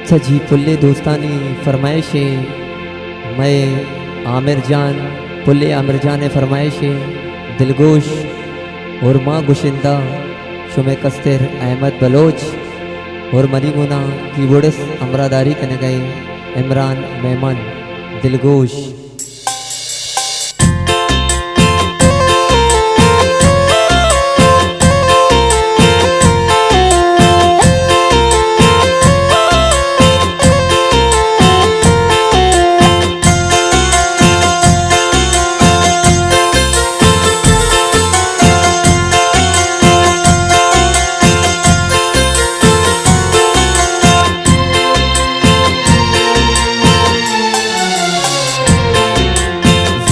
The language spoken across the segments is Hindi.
अच्छा जी, पुल्ले दोस्तानी फरमाइश है। मैं आमिर जान, पुल्ले आमिर जान ने फरमाइश है दिलगोश और माँ गुशिंदा शुमे कस्तर अहमद बलोच और मरीमुना कीबोर्ड्स अमरादारी करने गए इमरान मेमन दिलगोश।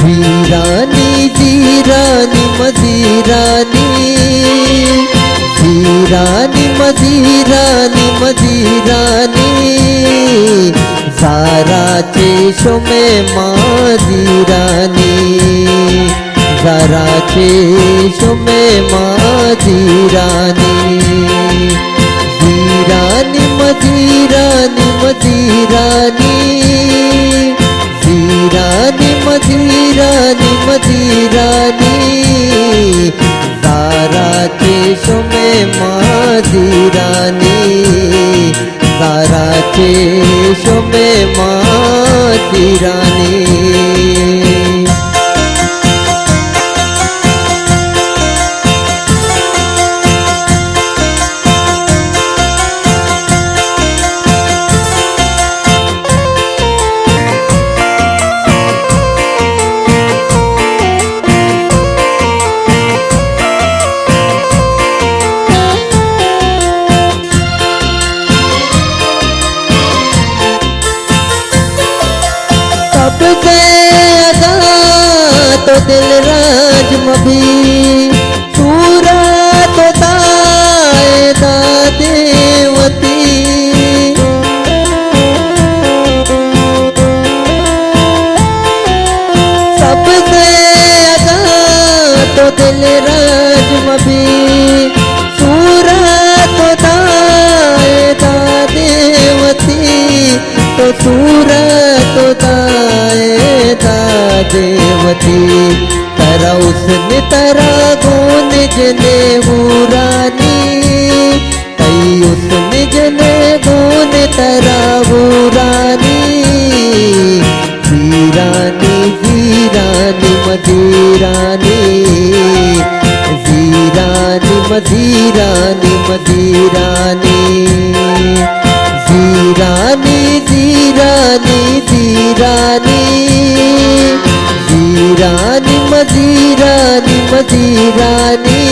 जीरानी जीरानी मजीरानी, जीरानी मजीरानी मजीरानी, ज़ारा चेशों में माँ जीरानी, ज़ारा चेशों में माँ जीरानी, जीरानी मजीरानी मजीरानी, जीरानी मजीरानी मजीरानी, ज़ारा चेशों में माँ जीरानी, ज़ारा चेशों में माँ जीरानी। तो दिल राज मभी पूरा तो दाए देवती, सबसे अदा तो दिल राज मभी पूरा तो दाए देवती, तो सूरा तो दाए देवती, तरा उसने तरा गुण जने हुरानी, कई उसने जने गुण तरा हुरानी, जीरानी जीरानी मजीरानी, जीरानी मजीरानी मजीरानी, जीरानी जीरानी जीरानी, जीरानी मजीरानी मजीरानी,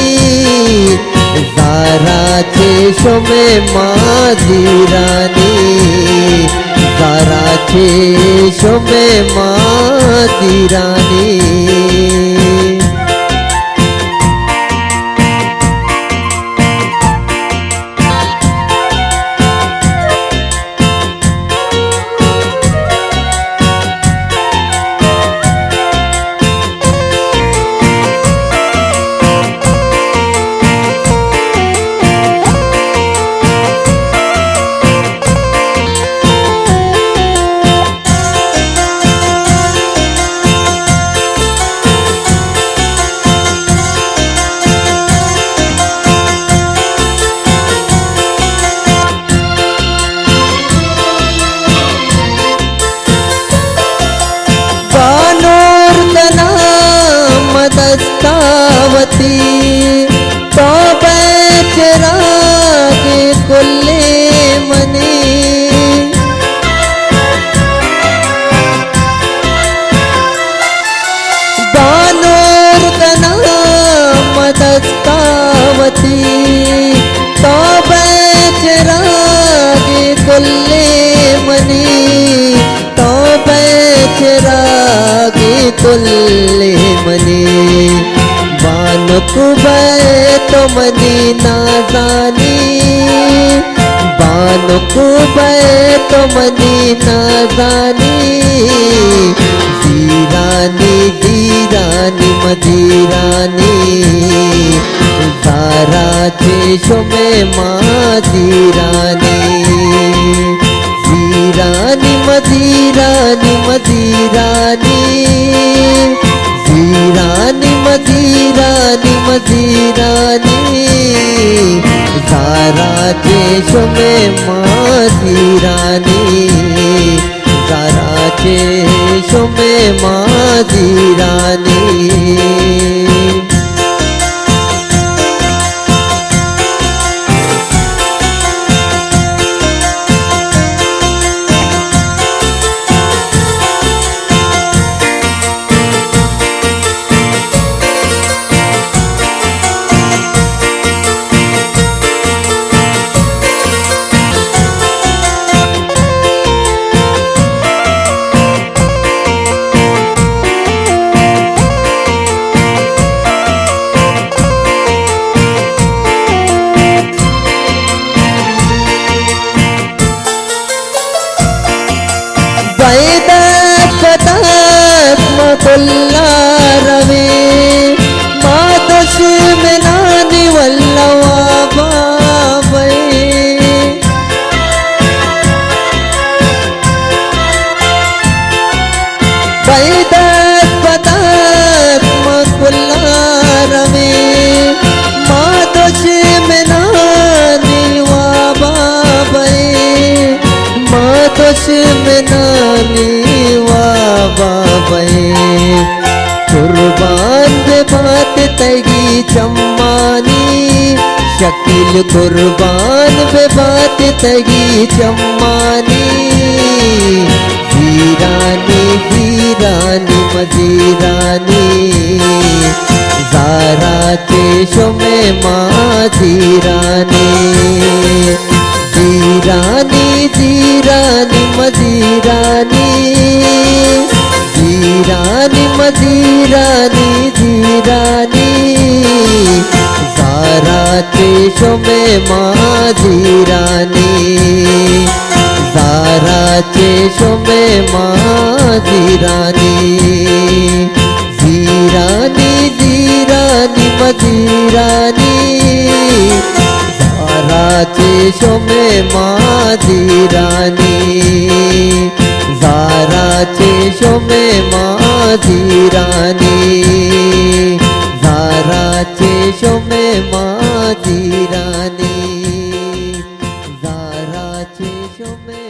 ज़ारा चेशों में माँ जीरानी, ज़ारा चेशों में माँ जीरानी। दस्तावती तो बेचरा के कुल्ले मने, बानूर का नाम दस्तावती तो बेचरा के कुल्ले मने, तो बेचरा के कुल्ले मने, बान कुबे तो मनी नाजानी, बान कुबे तो मनी नाजानी, जीरानी जीरानी मजीरानी, ज़ारा चेशों में माँ जीरानी, जीरानी मजीरानी मजीरानी जीरानी मजीरानी मजीरानी सारा देश में मजीरानी सारा देश में मजीरानी कुल्ला रवे मातोश में नानी वल्लवा बाबे बैदत पदात कुल्ला रवे मातोश में नानी वा बाबे मातोश में नानी वा बाबे कुर्बान बे बात तगी चम्मानी शकील कुर्बान बे बात तगी चम्मानी जीरानी जीरानी मजीरानी ज़ारा चेशों में माँ जीरानी जीरानी जीरानी मजीरानी जीरानी मजीरानी जीरानी ज़ारा चेशों में माँ जीरानी ज़ारा चेशों में माँ जीरानी जीरानी जीरानी मजीरानी ज़ारा चेशों में माँ जीरानी ज़ारा चेशों में माँ जीरानी ज़ारा चेशों में माँ जीरानी ज़ारा चेशों में